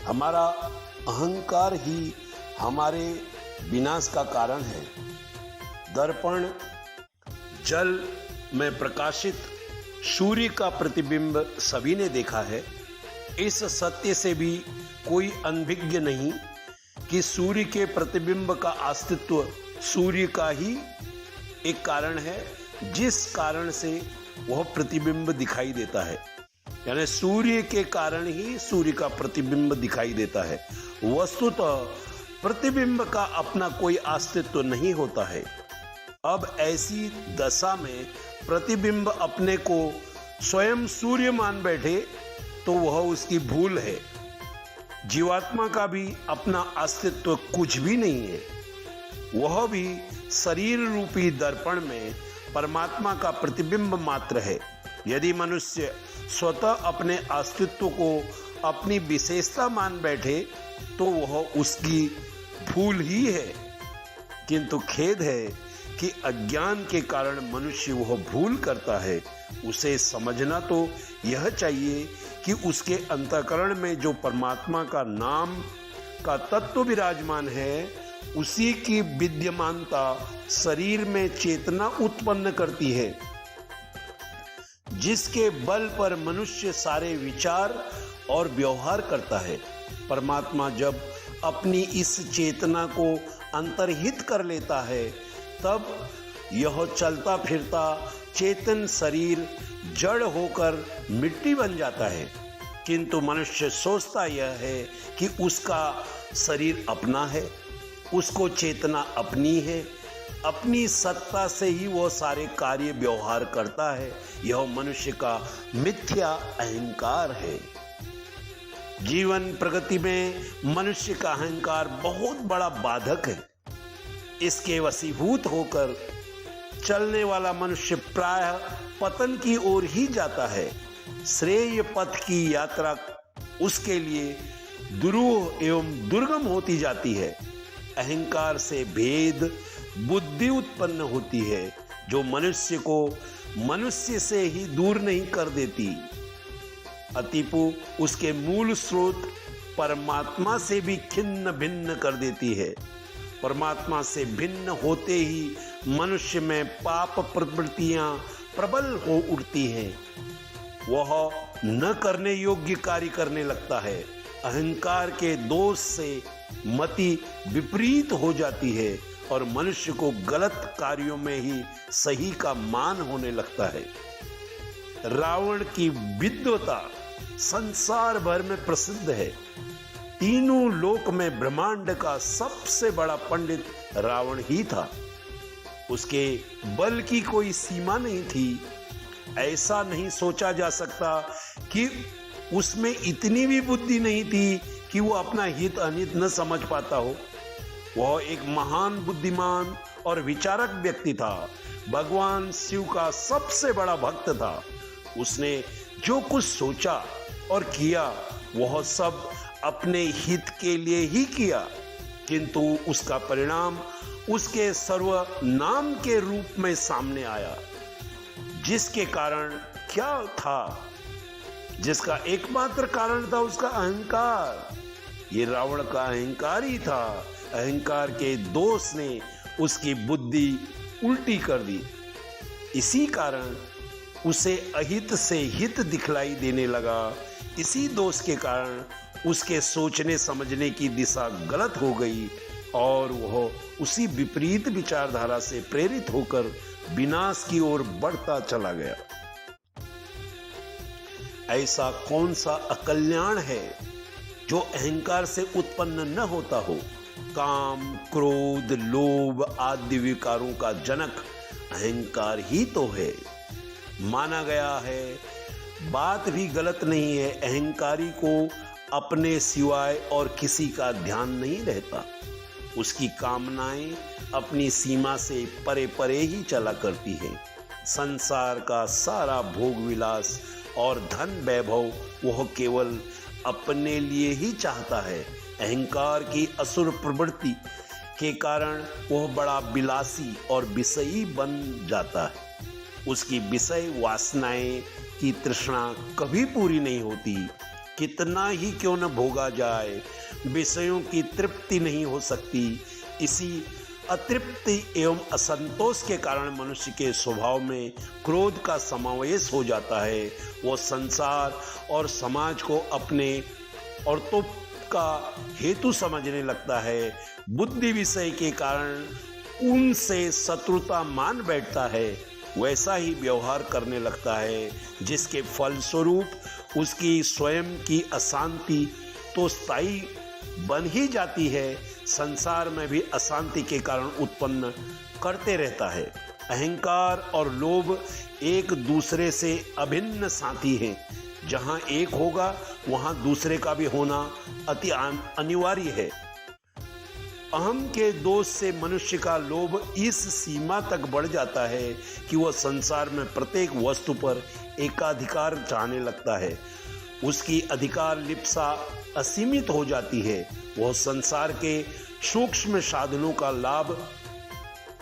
हमारा अहंकार ही हमारे विनाश का कारण है। दर्पण जल में प्रकाशित सूर्य का प्रतिबिंब सभी ने देखा है। इस सत्य से भी कोई अनभिज्ञ नहीं कि सूर्य के प्रतिबिंब का अस्तित्व सूर्य का ही एक कारण है, जिस कारण से वह प्रतिबिंब दिखाई देता है। यानी सूर्य के कारण ही सूर्य का प्रतिबिंब दिखाई देता है। वस्तुतः प्रतिबिंब का अपना कोई अस्तित्व नहीं होता है। अब ऐसी दशा में प्रतिबिंब अपने को स्वयं सूर्य मान बैठे तो वह उसकी भूल है। जीवात्मा का भी अपना अस्तित्व कुछ भी नहीं है। वह भी शरीर रूपी दर्पण में परमात्मा का प्रतिबिंब मात्र है। यदि मनुष्य स्वतः अपने अस्तित्व को अपनी विशेषता मान बैठे तो वह उसकी भूल ही है। किंतु खेद है कि अज्ञान के कारण मनुष्य वह भूल करता है। उसे समझना तो यह चाहिए कि उसके अंतःकरण में जो परमात्मा का नाम का तत्व विराजमान है, उसी की विद्यमानता शरीर में चेतना उत्पन्न करती है, जिसके बल पर मनुष्य सारे विचार और व्यवहार करता है। परमात्मा जब अपनी इस चेतना को अंतर्हित कर लेता है, तब यह चलता फिरता चेतन शरीर जड़ होकर मिट्टी बन जाता है। किंतु मनुष्य सोचता यह है कि उसका शरीर अपना है, उसको चेतना अपनी है, अपनी सत्ता से ही वह सारे कार्य व्यवहार करता है। यह मनुष्य का मिथ्या अहंकार है। जीवन प्रगति में मनुष्य का अहंकार बहुत बड़ा बाधक है। इसके वशीभूत होकर चलने वाला मनुष्य प्रायः पतन की ओर ही जाता है। श्रेय पथ की यात्रा उसके लिए दुरूह एवं दुर्गम होती जाती है। अहंकार से भेद बुद्धि उत्पन्न होती है, जो मनुष्य को मनुष्य से ही दूर नहीं कर देती, अतिपु उसके मूल स्रोत परमात्मा से भी खिन्न भिन्न कर देती है। परमात्मा से भिन्न होते ही मनुष्य में पाप प्रवृत्तियां प्रबल हो उठती हैं। वह न करने योग्य कार्य करने लगता है। अहंकार के दोष से मति विपरीत हो जाती है और मनुष्य को गलत कार्यों में ही सही का मान होने लगता है। रावण की विद्वता संसार भर में प्रसिद्ध है। तीनों लोक में ब्रह्मांड का सबसे बड़ा पंडित रावण ही था। उसके बल की कोई सीमा नहीं थी। ऐसा नहीं सोचा जा सकता कि उसमें इतनी भी बुद्धि नहीं थी कि वो अपना हित अनित न समझ पाता हो। वह एक महान बुद्धिमान और विचारक व्यक्ति था। भगवान शिव का सबसे बड़ा भक्त था। उसने जो कुछ सोचा और किया वह सब अपने हित के लिए ही किया, किंतु उसका परिणाम उसके सर्वनाम के रूप में सामने आया। जिसके कारण क्या था? जिसका एकमात्र कारण था उसका अहंकार। ये रावण का अहंकार ही था। अहंकार के दोष ने उसकी बुद्धि उल्टी कर दी। इसी कारण उसे अहित से हित दिखलाई देने लगा। इसी दोष के कारण उसके सोचने समझने की दिशा गलत हो गई और वह उसी विपरीत विचारधारा से प्रेरित होकर विनाश की ओर बढ़ता चला गया। ऐसा कौन सा अकल्याण है जो अहंकार से उत्पन्न न होता हो? काम, क्रोध, लोभ आदि विकारों का जनक अहंकार ही तो है। माना गया है, बात भी गलत नहीं है, अहंकारी को अपने सिवाय और किसी का ध्यान नहीं रहता। उसकी कामनाएं अपनी सीमा से परे परे ही चला करती है। संसार का सारा भोग विलास और धन वैभव वह केवल अपने लिए ही चाहता है। अहंकार की असुर प्रवृत्ति के कारण वह बड़ा विलासी और विषयी बन जाता है। उसकी विषय वासनाएं की तृष्णा कभी पूरी नहीं होती। कितना ही क्यों न भोगा जाए, विषयों की तृप्ति नहीं हो सकती। इसी अतृप्ति एवं असंतोष के कारण मनुष्य के स्वभाव में क्रोध का समावेश हो जाता है। वो संसार और समाज को अपने और तो का हेतु समझने लगता है। बुद्धि विषय के कारण उनसे शत्रुता मान बैठता है, वैसा ही व्यवहार करने लगता है, जिसके फलस्वरूप उसकी स्वयं की अशांति तो स्थायी बन ही जाती है, संसार में भी अशांति के कारण उत्पन्न करते रहता है। अहंकार और लोभ एक दूसरे से अभिन्न साथी हैं। जहां एक होगा वहां दूसरे का भी होना अति अनिवार्य है। अहम के दोष से मनुष्य का लोभ इस सीमा तक बढ़ जाता है कि वह संसार में प्रत्येक वस्तु पर एकाधिकार चाहने लगता है। उसकी अधिकार लिप्सा असीमित हो जाती है। वह संसार के सूक्ष्म साधनों का लाभ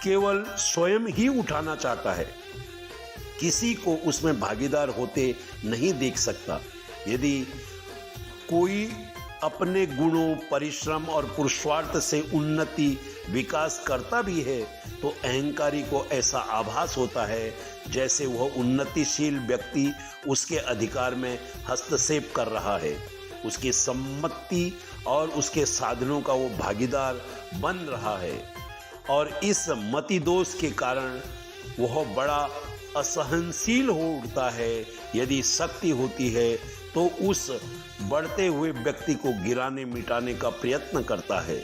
केवल स्वयं ही उठाना चाहता है, किसी को उसमें भागीदार होते नहीं देख सकता। यदि कोई अपने गुणों, परिश्रम और पुरुषार्थ से उन्नति विकास करता भी है तो अहंकारी को ऐसा आभास होता है जैसे वह उन्नतिशील व्यक्ति उसके अधिकार में हस्तक्षेप कर रहा है, उसकी सम्मति और उसके साधनों का वो भागीदार बन रहा है। और इस मति दोष के कारण वह बड़ा असहनशील हो उठता है। यदि शक्ति होती है तो उस बढ़ते हुए व्यक्ति को गिराने मिटाने का प्रयत्न करता है,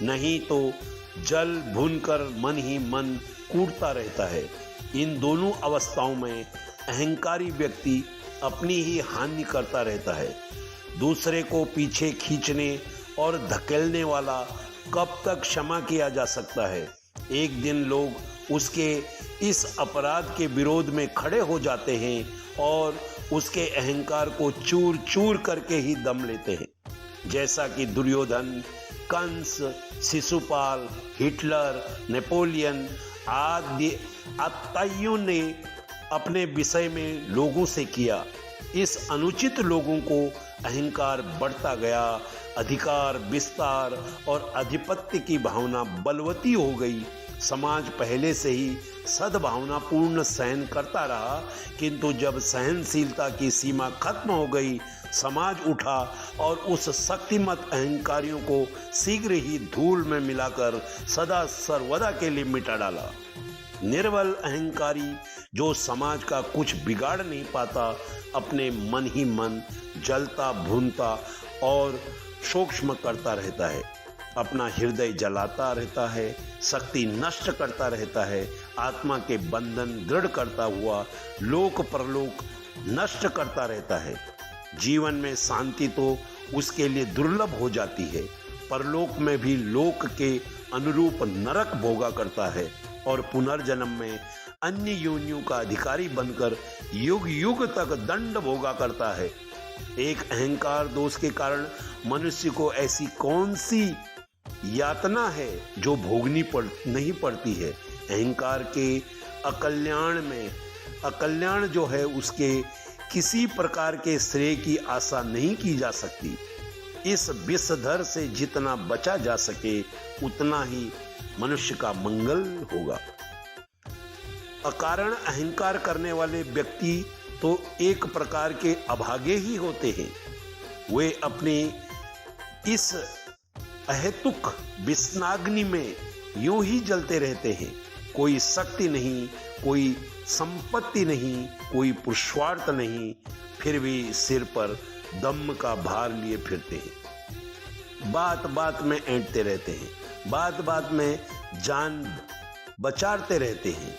नहीं तो जल भूनकर मन ही मन कूटता रहता है। इन दोनों अवस्थाओं में अहंकारी व्यक्ति अपनी ही हानि करता रहता है। दूसरे को पीछे खींचने और धकेलने वाला कब तक क्षमा किया जा सकता है? एक दिन लोग उसके इस अपराध के विरोध में खड़े हो जाते हैं और उसके अहंकार को चूर चूर करके ही दम लेते हैं। जैसा कि दुर्योधन, कंस, शिशुपाल, हिटलर, नेपोलियन आदि आतताइयों ने अपने विषय में लोगों से किया। इस अनुचित लोगों को अहंकार बढ़ता गया, अधिकार, विस्तार और आधिपत्य की भावना बलवती हो गई। समाज पहले से ही सद्भावना पूर्ण सहन करता रहा, किंतु जब सहनशीलता की सीमा खत्म हो गई, समाज उठा और उस शक्तिमत अहंकारियों को शीघ्र ही धूल में मिलाकर सदा सर्वदा के लिए मिटा डाला। निर्बल अहंकारी जो समाज का कुछ बिगाड़ नहीं पाता, अपने मन ही मन जलता भूनता और सूक्ष्म करता रहता है, अपना हृदय जलाता रहता है, शक्ति नष्ट करता रहता है, आत्मा के बंधन दृढ़ करता हुआ लोक परलोक नष्ट करता रहता है। जीवन में शांति तो उसके लिए दुर्लभ हो जाती है, परलोक में भी लोक के अनुरूप नरक भोगा करता है और पुनर्जन्म में अन्य योनियों का अधिकारी बनकर युग युग तक दंड भोगा करता है। एक अहंकार दोष के कारण मनुष्य को ऐसी कौन सी यातना है जो भोगनी नहीं पड़ती है? अहंकार के अकल्याण जो है उसके किसी प्रकार के श्रेय की आशा नहीं की जा सकती। इस विषधर से जितना बचा जा सके उतना ही मनुष्य का मंगल होगा। अकारण अहंकार करने वाले व्यक्ति तो एक प्रकार के अभागे ही होते हैं। वे अपने इस अहेतुक विषनाग्नि में यूं ही जलते रहते हैं। कोई शक्ति नहीं, कोई संपत्ति नहीं, कोई पुरुषार्थ नहीं, फिर भी सिर पर दम का भार लिए फिरते हैं। बात बात में ऐंठते रहते हैं, बात बात में जान बचाते रहते हैं।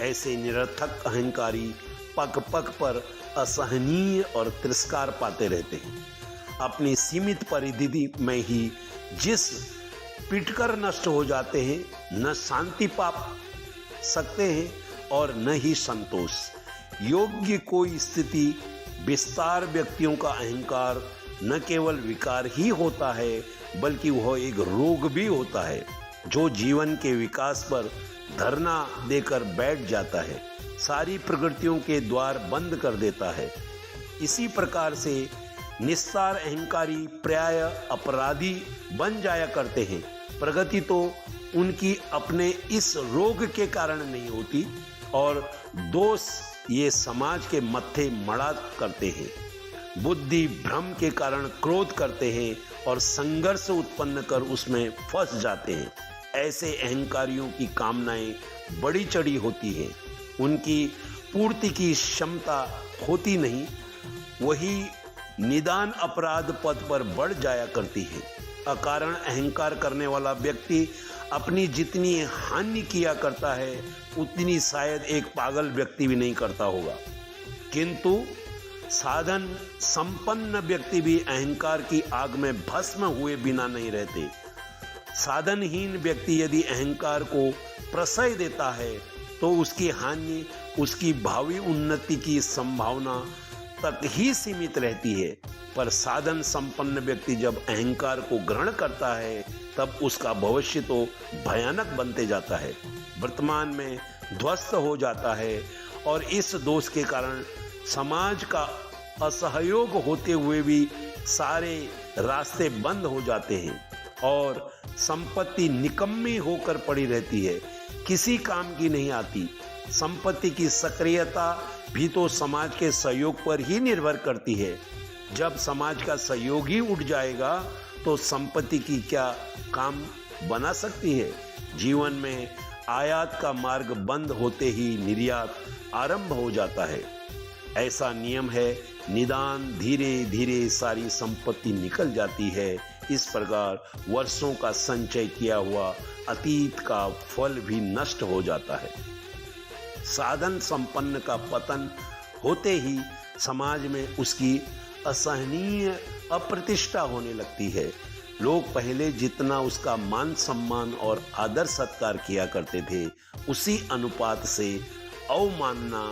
ऐसे निरर्थक अहंकारी पग पग पर असहनीय और तिरस्कार पाते रहते हैं। अपनी सीमित परिधि में ही जिस पिटकर नष्ट हो जाते हैं, न शांति पा सकते हैं और न ही संतोष। योग्य कोई स्थिति विस्तार व्यक्तियों का अहंकार न केवल विकार ही होता है बल्कि वह एक रोग भी होता है जो जीवन के विकास पर धरना देकर बैठ जाता है, सारी प्रकृतियों के द्वार बंद कर देता है। इसी प्रकार से निस्तार अहंकारी प्राय अपराधी बन जाया करते हैं। प्रगति तो उनकी अपने इस रोग के कारण नहीं होती और दोष ये समाज के मत्थे मड़ा करते हैं। बुद्धि भ्रम के कारण क्रोध करते हैं और संघर्ष उत्पन्न कर उसमें फंस जाते हैं। ऐसे अहंकारियों की कामनाएं बड़ी चढ़ी होती है, उनकी पूर्ति की क्षमता होती नहीं, वही निदान अपराध पथ पर बढ़ जाया करती है। अकारण अहंकार करने वाला व्यक्ति अपनी जितनी हानि किया करता है उतनी शायद एक पागल व्यक्ति भी नहीं करता होगा। किंतु साधन संपन्न व्यक्ति भी अहंकार की आग में भस्म हुए बिना नहीं रहते। साधनहीन व्यक्ति यदि अहंकार को प्रश्रय देता है तो उसकी हानि उसकी भावी उन्नति की संभावना तक ही सीमित रहती है, पर साधन संपन्न व्यक्ति जब अहंकार को ग्रहण करता है तब उसका भविष्य तो भयानक बनते जाता है, वर्तमान में ध्वस्त हो जाता है और इस दोष के कारण समाज का असहयोग होते हुए भी सारे रास्ते बंद हो जाते हैं और संपत्ति निकम्मी होकर पड़ी रहती है, किसी काम की नहीं आती। संपत्ति की सक्रियता भी तो समाज के सहयोग पर ही निर्भर करती है। जब समाज का सहयोग ही उठ जाएगा तो संपत्ति की क्या काम बना सकती है। जीवन में आयात का मार्ग बंद होते ही निर्यात आरंभ हो जाता है। ऐसा नियम है, निदान धीरे धीरे सारी संपत्ति निकल जाती है। इस प्रकार वर्षों का संचय किया हुआ अतीत का फल भी नष्ट हो जाता है। साधन संपन्न का पतन होते ही समाज में उसकी असहनीय अप्रतिष्ठा होने लगती है। लोग पहले जितना उसका मान सम्मान और आदर सत्कार किया करते थे उसी अनुपात से अवमानना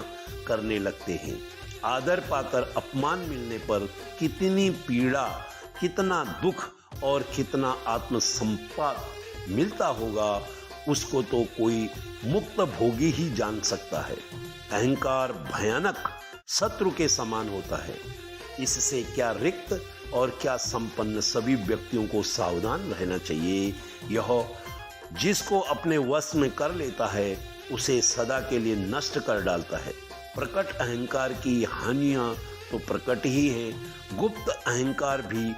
करने लगते हैं। आदर पाकर अपमान मिलने पर कितनी पीड़ा, कितना दुख और कितना आत्मसंपात मिलता होगा उसको तो कोई मुक्त भोगी ही जान सकता है। अहंकार भयानक शत्रु के समान होता है। इससे क्या रिक्त और क्या संपन्न सभी व्यक्तियों को सावधान रहना चाहिए। यह जिसको अपने वश में कर लेता है उसे सदा के लिए नष्ट कर डालता है। प्रकट अहंकार की हानियां तो प्रकट ही हैं, गुप्त अहंकार भी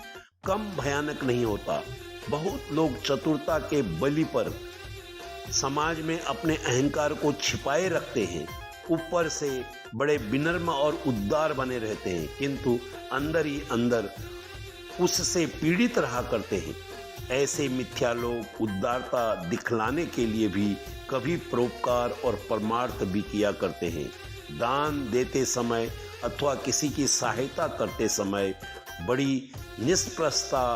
कम भयानक नहीं होता। बहुत लोग चतुरता के बलि पर समाज में अपने अहंकार को छिपाए रखते हैं, ऊपर से बड़े विनम्र और उदार बने रहते हैं, किंतु अंदर ही अंदर उससे पीड़ित रहा करते हैं। ऐसे मिथ्या लोग उदारता दिखलाने के लिए भी कभी परोपकार और परमार्थ भी किया करते हैं। दान देते समय अथवा किसी की सहायता करते समय बड़ी निष्प्रसता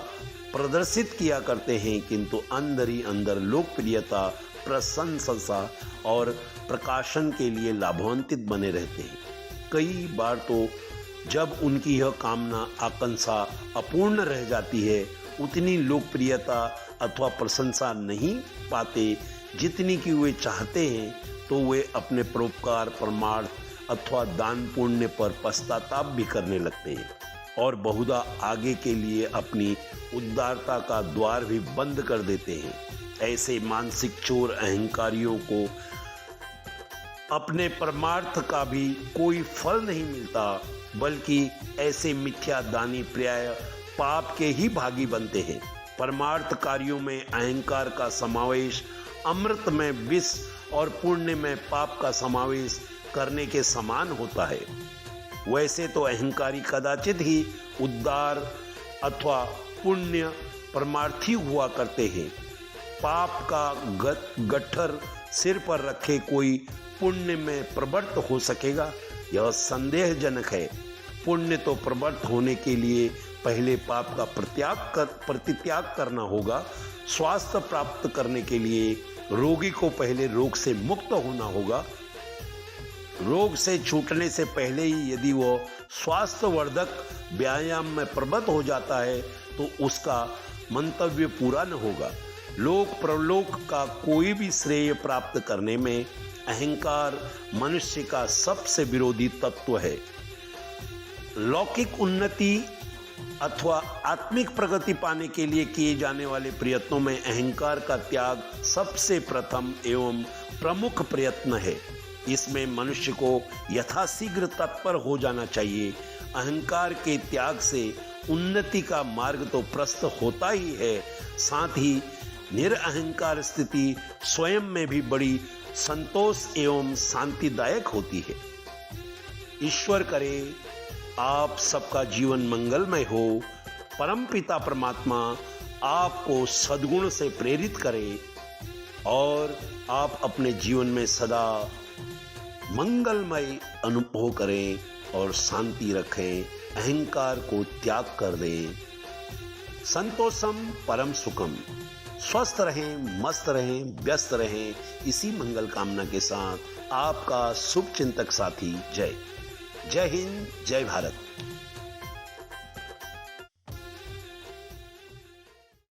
प्रदर्शित किया करते हैं, किंतु अंदर ही अंदर लोकप्रियता, प्रशंसा और प्रकाशन के लिए लाभान्वित बने रहते हैं। कई बार तो जब उनकी यह कामना आकांक्षा अपूर्ण रह जाती है उतनी लोकप्रियता अथवा प्रशंसा नहीं पाते जितनी कि वे चाहते हैं, तो वे अपने परोपकार, परमार्थ अथवा दान पुण्य पर पश्चाताप भी करने लगते हैं और बहुधा आगे के लिए अपनी उदारता का द्वार भी बंद कर देते हैं। ऐसे मानसिक चोर अहंकारियों को अपने परमार्थ का भी कोई फल नहीं मिलता, बल्कि ऐसे मिथ्या दानी प्राय पाप के ही भागी बनते हैं। परमार्थ कार्यों में अहंकार का समावेश अमृत में विष और पुण्य में पाप का समावेश करने के समान होता है। वैसे तो अहंकारी कदाचित ही उद्धार अथवा पुण्य परमार्थी हुआ करते हैं। पाप का गट्ठर सिर पर रखे कोई पुण्य में प्रवृत्त हो सकेगा, यह संदेहजनक है। पुण्य तो प्रवृत्त होने के लिए पहले पाप का प्रतित्याग करना होगा। स्वास्थ्य प्राप्त करने के लिए रोगी को पहले रोग से मुक्त होना होगा। रोग से छूटने से पहले ही यदि वो स्वास्थ्यवर्धक व्यायाम में प्रवृत्त हो जाता है तो उसका मंतव्य पूरा न होगा। लोक प्रलोक का कोई भी श्रेय प्राप्त करने में अहंकार मनुष्य का सबसे विरोधी तत्व है। लौकिक उन्नति अथवा आत्मिक प्रगति पाने के लिए किए जाने वाले प्रयत्नों में अहंकार का त्याग सबसे प्रथम एवं प्रमुख प्रयत्न है। इसमें मनुष्य को यथाशीघ्र तत्पर हो जाना चाहिए। अहंकार के त्याग से उन्नति का मार्ग तो प्रशस्त होता ही है, साथ ही निरअहंकार स्थिति स्वयं में भी बड़ी संतोष एवं शांतिदायक होती है। ईश्वर करे आप सबका जीवन मंगलमय हो। परमपिता परमात्मा आपको सद्गुण से प्रेरित करे और आप अपने जीवन में सदा मंगलमय अनुभव करें और शांति रखें, अहंकार को त्याग कर दें। संतोषम परम सुखम। स्वस्थ रहें, मस्त रहें, व्यस्त रहें, इसी मंगल कामना के साथ आपका शुभ चिंतक साथी जय हिंद, जय भारत।